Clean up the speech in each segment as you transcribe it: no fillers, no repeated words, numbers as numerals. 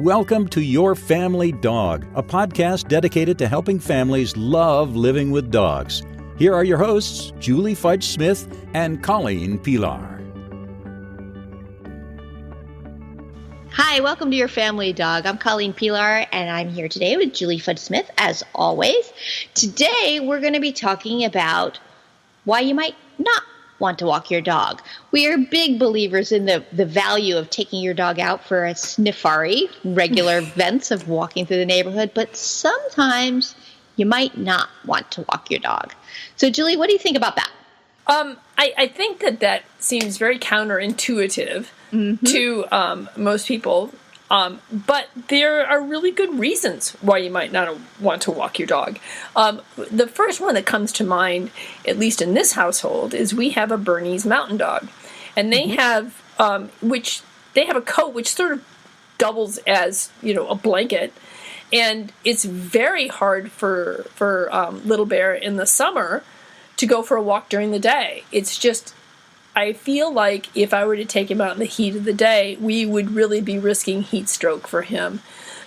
Welcome to Your Family Dog, a podcast dedicated to helping families love living with dogs. Here are your hosts, Julie Fudge Smith and Colleen Pilar. Hi, welcome to Your Family Dog. I'm Colleen Pilar, and I'm here today with Julie Fudge Smith, as always. Today, we're going to be talking about why you might not want to walk your dog. We are big believers in the value of taking your dog out for a sniffari, regular events of walking through the neighborhood, but sometimes you might not want to walk your dog. So, Julie, what do you think about that? I think that seems very counterintuitive to most people, but there are really good reasons why you might not want to walk your dog. The first one that comes to mind, at least in this household, is we have a Bernese Mountain Dog, and they have a coat which sort of doubles as a blanket, and it's very hard for Little Bear in the summer to go for a walk during the day. It's just, I feel like if I were to take him out in the heat of the day, we would really be risking heat stroke for him.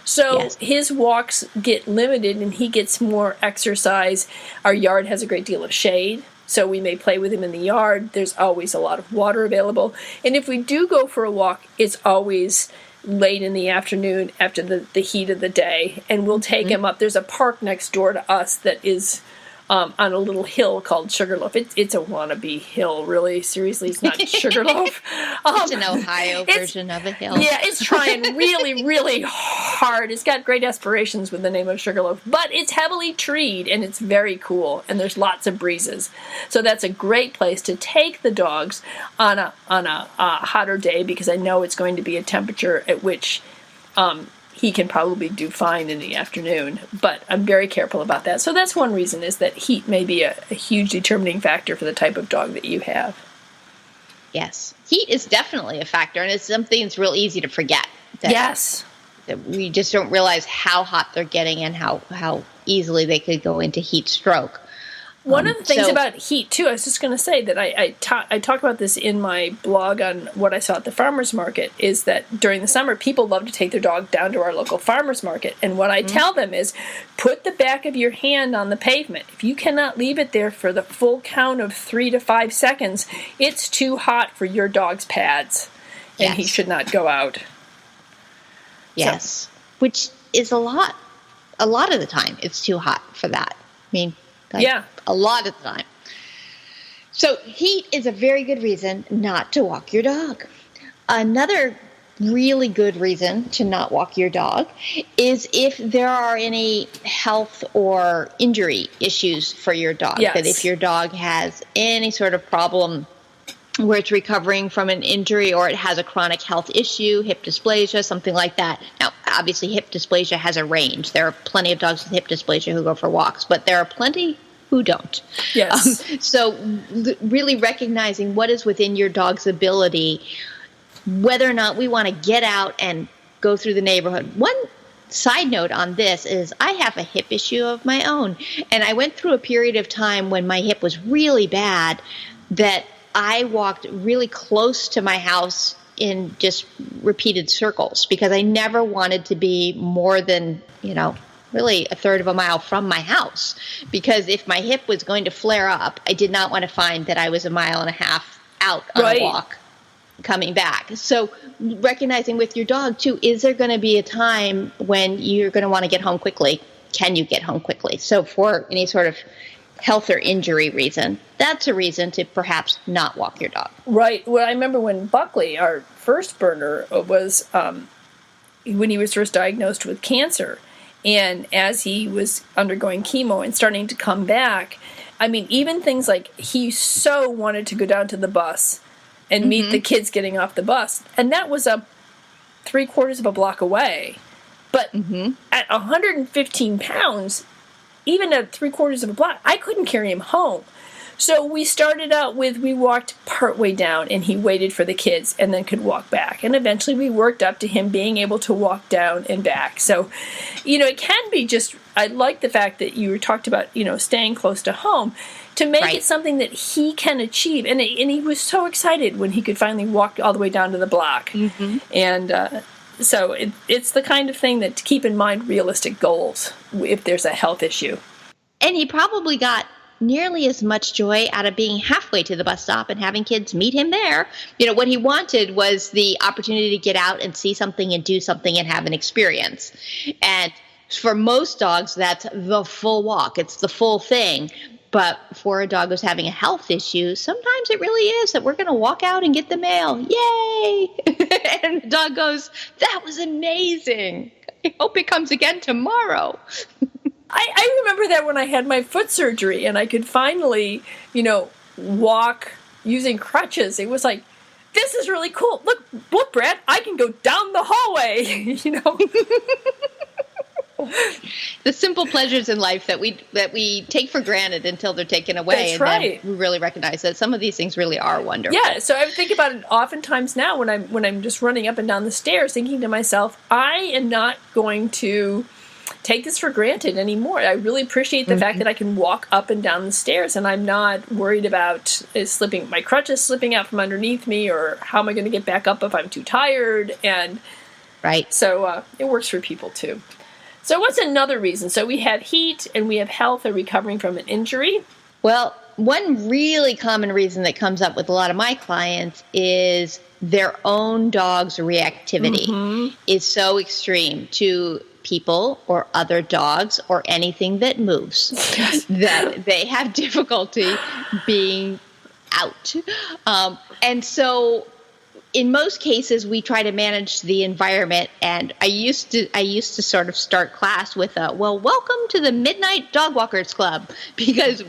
So His walks get limited and he gets more exercise. Our yard has a great deal of shade, so we may play with him in the yard. There's always a lot of water available. And if we do go for a walk, it's always late in the afternoon after the heat of the day. And we'll take him up. There's a park next door to us that is on a little hill called Sugarloaf. It's a wannabe hill, really. Seriously, it's not Sugarloaf. It's an Ohio version of a hill. Yeah, it's trying really, really hard. It's got great aspirations with the name of Sugarloaf, but it's heavily treed, and it's very cool, and there's lots of breezes. So that's a great place to take the dogs on a hotter day, because I know it's going to be a temperature at which he can probably do fine in the afternoon, but I'm very careful about that. So that's one reason, is that heat may be a huge determining factor for the type of dog that you have. Yes. Heat is definitely a factor, and it's something that's real easy to forget. Yes. That we just don't realize how hot they're getting and how easily they could go into heat stroke. One of the things about heat, too, I was just going to say that I talk about this in my blog on what I saw at the farmer's market, is that during the summer, people love to take their dog down to our local farmer's market. And what I tell them is, put the back of your hand on the pavement. If you cannot leave it there for the full count of 3 to 5 seconds, it's too hot for your dog's pads, and he should not go out. Yes, so, which is a lot of the time. It's too hot for that. I mean, a lot of the time. So heat is a very good reason not to walk your dog. Another really good reason to not walk your dog is if there are any health or injury issues for your dog. Yes. That if your dog has any sort of problem where it's recovering from an injury, or it has a chronic health issue, hip dysplasia, something like that. Now, obviously, hip dysplasia has a range. There are plenty of dogs with hip dysplasia who go for walks, but there are plenty who don't. Yes. So really recognizing what is within your dog's ability, whether or not we want to get out and go through the neighborhood. One side note on this is I have a hip issue of my own, and I went through a period of time when my hip was really bad that I walked really close to my house in just repeated circles, because I never wanted to be more than, really a third of a mile from my house. Because if my hip was going to flare up, I did not want to find that I was a mile and a half out on a walk coming back. So recognizing with your dog, too, is there going to be a time when you're going to want to get home quickly? Can you get home quickly? So for any sort of health or injury reason, that's a reason to perhaps not walk your dog. Right. Well, I remember when Buckley, our first burner, was when he was first diagnosed with cancer, and as he was undergoing chemo and starting to come back, I mean, even things like he so wanted to go down to the bus and meet the kids getting off the bus, and that was a 3/4 of a block away. But at 115 pounds, even at 3/4 of a block, I couldn't carry him home. So we started out with, we walked partway down, and he waited for the kids and then could walk back. And eventually we worked up to him being able to walk down and back. So, it can be just, I like the fact that you talked about, staying close to home, to make it something that he can achieve. And he was so excited when he could finally walk all the way down to the block. And So it's the kind of thing that to keep in mind realistic goals if there's a health issue. And he probably got nearly as much joy out of being halfway to the bus stop and having kids meet him there. What he wanted was the opportunity to get out and see something and do something and have an experience. And for most dogs, that's the full walk. It's the full thing. But for a dog who's having a health issue, sometimes it really is that we're going to walk out and get the mail. Yay! And the dog goes, that was amazing. I hope it comes again tomorrow. I remember that when I had my foot surgery and I could finally, walk using crutches. It was like, this is really cool. Look, Brad, I can go down the hallway, The simple pleasures in life that we take for granted until they're taken away. That's right. Then we really recognize that some of these things really are wonderful. Yeah, so I think about it oftentimes now when I'm just running up and down the stairs, thinking to myself, I am not going to take this for granted anymore. I really appreciate the fact that I can walk up and down the stairs, and I'm not worried about my crutches slipping out from underneath me, or how am I going to get back up if I'm too tired. And right. So it works for people too. So what's another reason? So we have heat and we have health or recovering from an injury. Well, one really common reason that comes up with a lot of my clients is their own dog's reactivity is so extreme to people or other dogs or anything that moves that they have difficulty being out. And so in most cases, we try to manage the environment, and I used to sort of start class with welcome to the Midnight Dog Walkers Club, because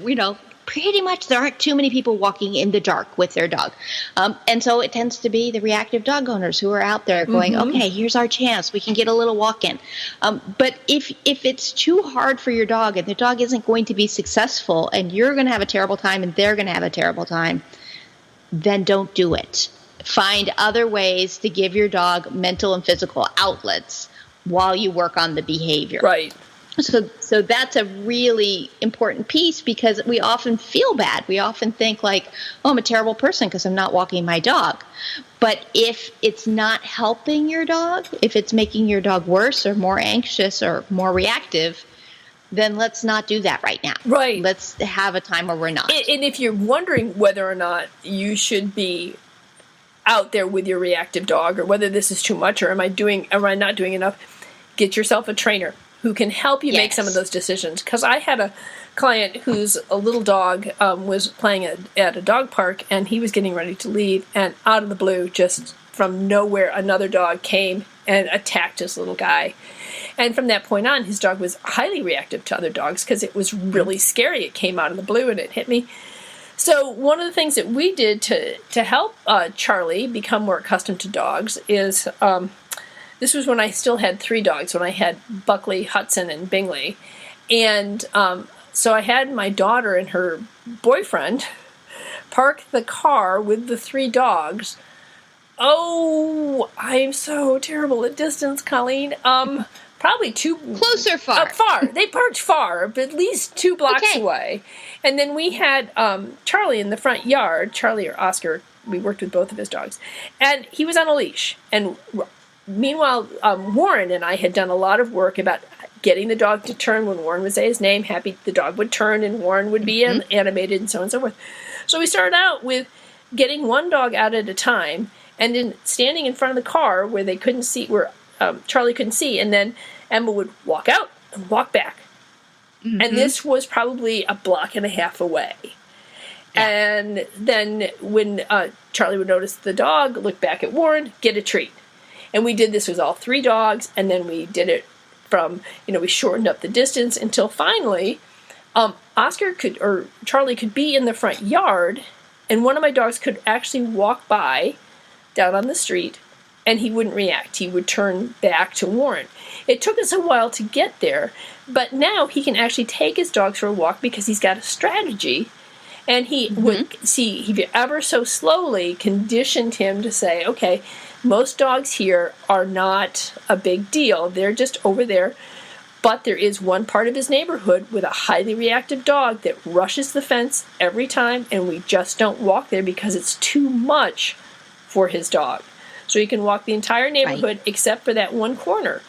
pretty much there aren't too many people walking in the dark with their dog, and so it tends to be the reactive dog owners who are out there going, okay, here's our chance, we can get a little walk in. But if it's too hard for your dog and the dog isn't going to be successful, and you're going to have a terrible time and they're going to have a terrible time, then don't do it. Find other ways to give your dog mental and physical outlets while you work on the behavior. Right. So that's a really important piece, because we often feel bad. We often think like, oh, I'm a terrible person because I'm not walking my dog. But if it's not helping your dog, if it's making your dog worse or more anxious or more reactive, then let's not do that right now. Right. Let's have a time where we're not. And if you're wondering whether or not you should be out there with your reactive dog, or whether this is too much, or am I not doing enough, get yourself a trainer who can help you make some of those decisions. Because I had a client whose a little dog was playing at a dog park, and he was getting ready to leave, and out of the blue, just from nowhere, another dog came and attacked this little guy. And from that point on, his dog was highly reactive to other dogs because it was really scary. It came out of the blue and it hit me. So one of the things that we did to help Charlie become more accustomed to dogs is, this was when I still had 3 dogs, when I had Buckley, Hudson, and Bingley. And so I had my daughter and her boyfriend park the car with the 3 dogs. Oh, I'm so terrible at distance, Colleen. Probably close or far? Far. They parked far, but at least 2 blocks away. And then we had Charlie in the front yard. Charlie or Oscar, we worked with both of his dogs, and he was on a leash. And meanwhile, Warren and I had done a lot of work about getting the dog to turn when Warren would say his name. Happy, the dog would turn, and Warren would be animated, and so on and so forth. So we started out with getting one dog out at a time, and then standing in front of the car where they couldn't see, where Charlie couldn't see, and then Emma would walk out and walk back. And this was probably a block and a half away. Yeah. And then when Charlie would notice the dog, look back at Warren, get a treat. And we did this with all 3 dogs, and then we did it from, we shortened up the distance until finally Charlie could be in the front yard, and one of my dogs could actually walk by down on the street, and he wouldn't react. He would turn back to Warren. It took us a while to get there, but now he can actually take his dogs for a walk because he's got a strategy, and he would see, he ever so slowly conditioned him to say, okay, most dogs here are not a big deal. They're just over there, but there is one part of his neighborhood with a highly reactive dog that rushes the fence every time, and we just don't walk there because it's too much for his dog. So he can walk the entire neighborhood except for that one corner.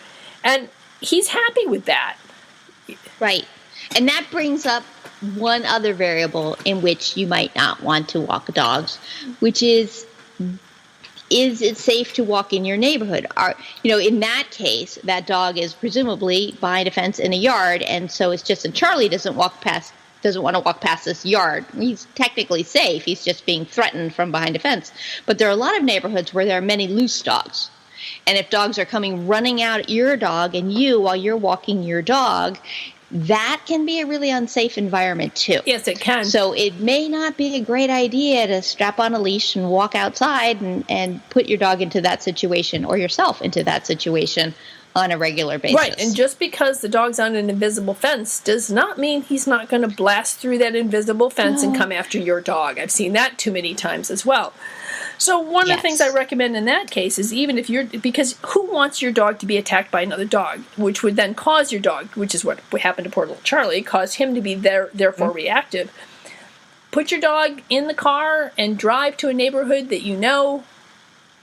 And he's happy with that. Right. And that brings up one other variable in which you might not want to walk dogs, which is it safe to walk in your neighborhood? In that case, that dog is presumably behind a fence in a yard, and so it's just that Charlie doesn't want to walk past this yard. He's technically safe. He's just being threatened from behind a fence. But there are a lot of neighborhoods where there are many loose dogs. And if dogs are coming running out at your dog and you while you're walking your dog, that can be a really unsafe environment too. Yes, it can. So it may not be a great idea to strap on a leash and walk outside and put your dog into that situation or yourself into that situation on a regular basis. Right, and just because the dog's on an invisible fence does not mean he's not going to blast through that invisible fence and come after your dog. I've seen that too many times as well. So one of the things I recommend in that case is because who wants your dog to be attacked by another dog, which would then cause your dog, which is what happened to poor little Charlie, cause him to be therefore reactive. Put your dog in the car and drive to a neighborhood that you know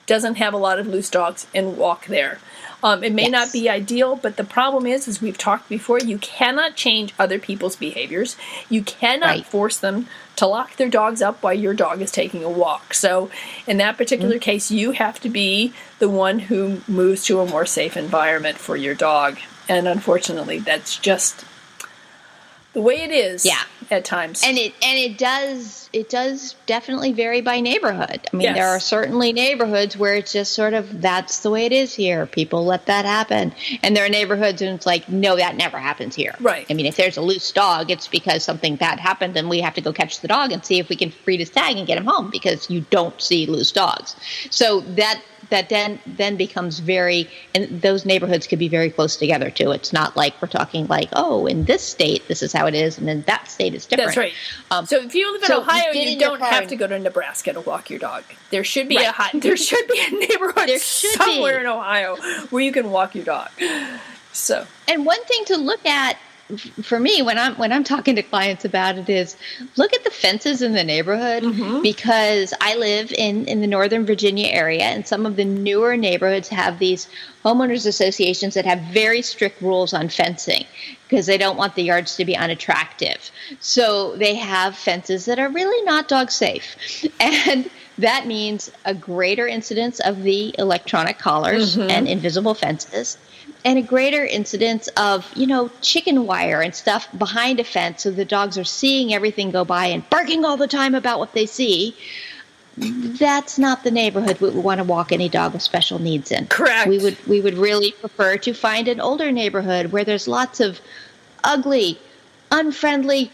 doesn't have a lot of loose dogs and walk there. It may not be ideal, but the problem is, as we've talked before, you cannot change other people's behaviors. You cannot force them to lock their dogs up while your dog is taking a walk. So in that particular case, you have to be the one who moves to a more safe environment for your dog. And unfortunately, that's just the way it is at times. And it does definitely vary by neighborhood. I mean, there are certainly neighborhoods where it's just sort of, that's the way it is here. People let that happen. And there are neighborhoods and it's like, no, that never happens here. Right. I mean, if there's a loose dog, it's because something bad happened and we have to go catch the dog and see if we can breed his tag and get him home because you don't see loose dogs. So that then becomes and those neighborhoods could be very close together too. It's not like we're talking like, oh, in this state, this is how it is, and in that state, it's different. That's right. So if you live in Ohio, you don't have to go to Nebraska to walk your dog. There should be a neighborhood somewhere in Ohio where you can walk your dog. So, and one thing to look at for me when I'm talking to clients about it is look at the fences in the neighborhood, because I live in the Northern Virginia area, and some of the newer neighborhoods have these homeowners associations that have very strict rules on fencing because they don't want the yards to be unattractive. So they have fences that are really not dog safe. And that means a greater incidence of the electronic collars and invisible fences, and a greater incidence of, chicken wire and stuff behind a fence so the dogs are seeing everything go by and barking all the time about what they see. That's not the neighborhood we would want to walk any dog with special needs in. Correct. We would really prefer to find an older neighborhood where there's lots of ugly, unfriendly,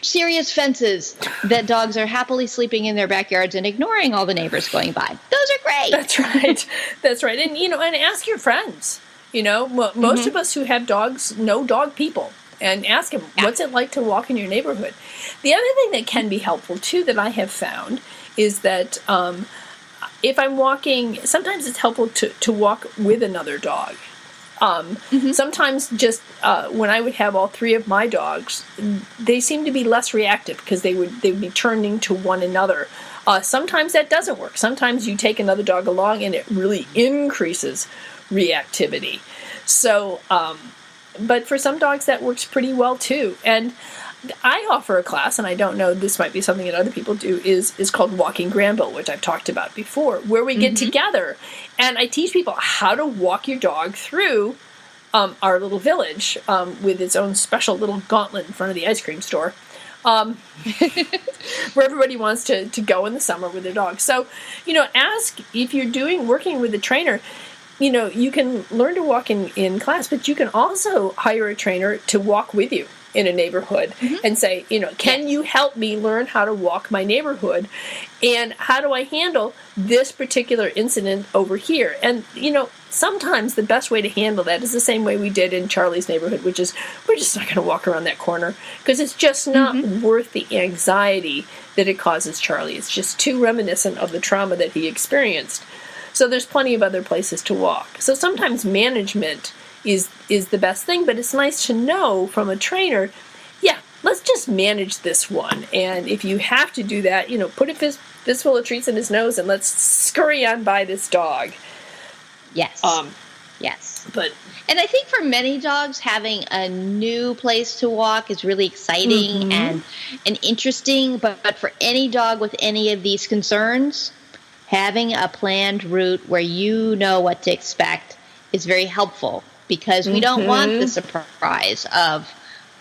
serious fences that dogs are happily sleeping in their backyards and ignoring all the neighbors going by. Those are great. That's right. That's right. And, and ask your friends. Most of us who have dogs know dog people, and ask them, what's it like to walk in your neighborhood? The other thing that can be helpful, too, that I have found is that if I'm walking, sometimes it's helpful to walk with another dog. Sometimes just when I would have all three of my dogs, they seem to be less reactive because they would be turning to one another. Sometimes that doesn't work. Sometimes you take another dog along and it really increases reactivity. So, but for some dogs that works pretty well too. And I offer a class, and I don't know, this might be something that other people do, is called Walking Granville, which I've talked about before, where we get together and I teach people how to walk your dog through our little village with its own special little gauntlet in front of the ice cream store. Where everybody wants to go in the summer with their dog. So, ask if you're working with a trainer, you can learn to walk in class, but you can also hire a trainer to walk with you in a neighborhood and say, can you help me learn how to walk my neighborhood? And how do I handle this particular incident over here? And, sometimes the best way to handle that is the same way we did in Charlie's neighborhood, which is we're just not going to walk around that corner because it's just not worth the anxiety that it causes Charlie. It's just too reminiscent of the trauma that he experienced. So there's plenty of other places to walk. So sometimes management is the best thing, but it's nice to know from a trainer, let's just manage this one. And if you have to do that, put a fistful of treats in his nose and let's scurry on by this dog. Yes. Yes. But and I think for many dogs, having a new place to walk is really exciting and interesting. But for any dog with any of these concerns, having a planned route where you know what to expect is very helpful, because we don't want the surprise of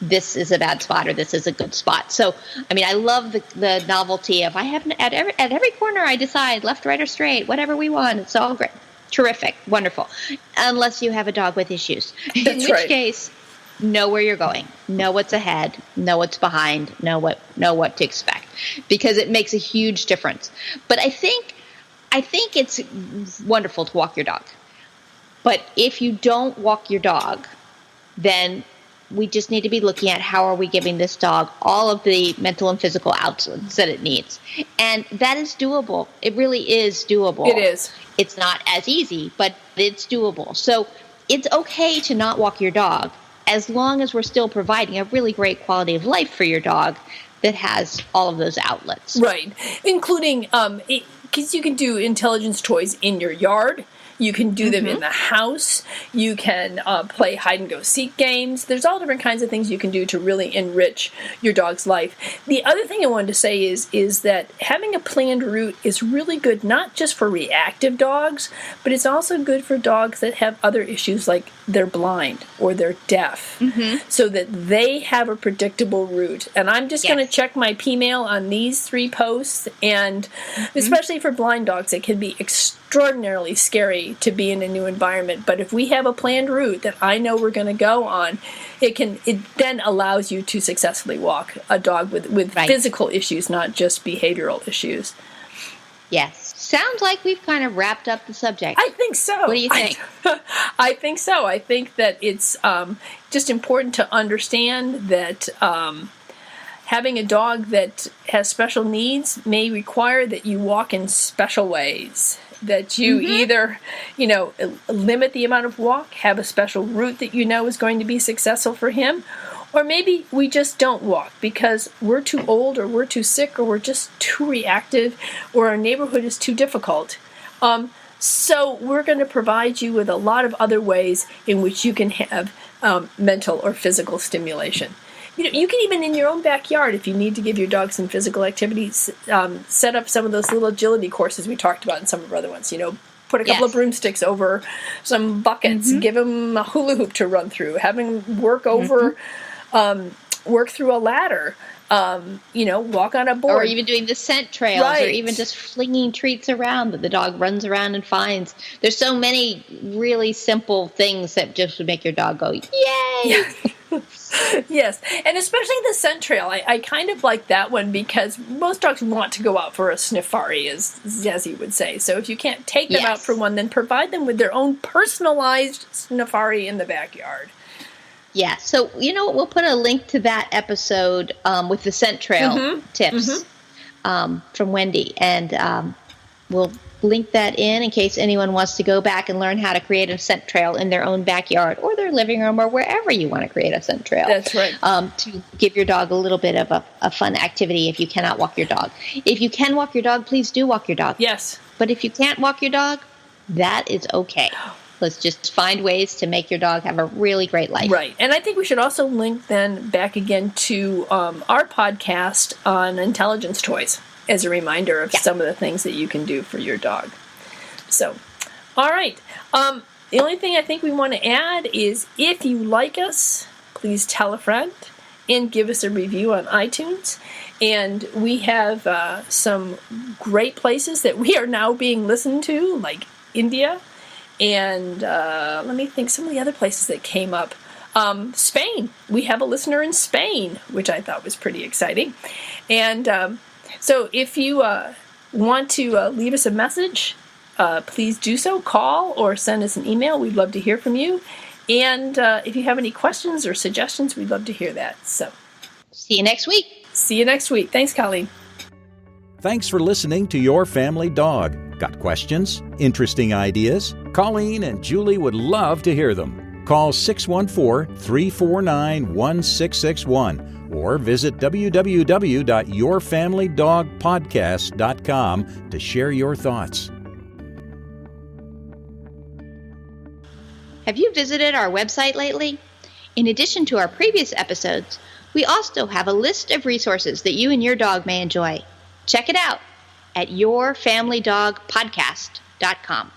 this is a bad spot or this is a good spot. So, I mean, I love the novelty of at every corner I decide left, right, or straight, whatever we want. It's all great. Terrific. Wonderful. Unless you have a dog with issues. In which case, know where you're going. Know what's ahead. Know what's behind. Know what to expect. Because it makes a huge difference. But I think it's wonderful to walk your dog. But if you don't walk your dog, then we just need to be looking at how are we giving this dog all of the mental and physical outlets that it needs. And that is doable. It really is doable. It is. It's not as easy, but it's doable. So it's okay to not walk your dog as long as we're still providing a really great quality of life for your dog that has all of those outlets. Right. Including, because you can do intelligence toys in your yard. You can do them in the house. You can play hide-and-go-seek games. There's all different kinds of things you can do to really enrich your dog's life. The other thing I wanted to say is that having a planned route is really good, not just for reactive dogs, but it's also good for dogs that have other issues like they're blind or they're deaf, so that they have a predictable route. And I'm just going to check my P-mail on these 3 posts, and especially for blind dogs, it can be extraordinarily scary to be in a new environment. But if we have a planned route that I know we're going to go on, it then allows you to successfully walk a dog with physical issues, not just behavioral issues. Yes. Sounds like we've kind of wrapped up the subject. I think so. What do you think? I think so. I think that it's just important to understand that having a dog that has special needs may require that you walk in special ways. That you either, limit the amount of walk, have a special route that you know is going to be successful for him, or maybe we just don't walk because we're too old or we're too sick or we're just too reactive or our neighborhood is too difficult. So we're going to provide you with a lot of other ways in which you can have mental or physical stimulation. You can even in your own backyard, if you need to give your dog some physical activities, set up some of those little agility courses we talked about in some of our other ones. Put a couple of broomsticks over some buckets, give him a hula hoop to run through, have him work through a ladder, walk on a board. Or even doing the scent trails, or even just flinging treats around that the dog runs around and finds. There's so many really simple things that just would make your dog go, yay! Yes, and especially the scent trail. I kind of like that one because most dogs want to go out for a sniffari, as you would say. So if you can't take them out for one, then provide them with their own personalized sniffari in the backyard. Yeah, so we'll put a link to that episode with the scent trail tips from Wendy, and we'll link that in case anyone wants to go back and learn how to create a scent trail in their own backyard or their living room or wherever you want to create a scent trail. That's right. To give your dog a little bit of a fun activity if you cannot walk your dog. If you can walk your dog, please do walk your dog. Yes. But if you can't walk your dog, that is okay. Let's just find ways to make your dog have a really great life. Right. And I think we should also link then back again to our podcast on intelligence toys as a reminder of some of the things that you can do for your dog. So, all right. The only thing I think we want to add is if you like us, please tell a friend and give us a review on iTunes. And we have some great places that we are now being listened to, like India. And let me think, some of the other places that came up. Spain. We have a listener in Spain, which I thought was pretty exciting. And so if you want to leave us a message, please do so. Call or send us an email. We'd love to hear from you. And if you have any questions or suggestions, we'd love to hear that. So, see you next week. See you next week. Thanks, Colleen. Thanks for listening to Your Family Dog. Got questions? Interesting ideas? Colleen and Julie would love to hear them. Call 614-349-1661 or visit www.yourfamilydogpodcast.com to share your thoughts. Have you visited our website lately? In addition to our previous episodes, we also have a list of resources that you and your dog may enjoy. Check it out at yourfamilydogpodcast.com.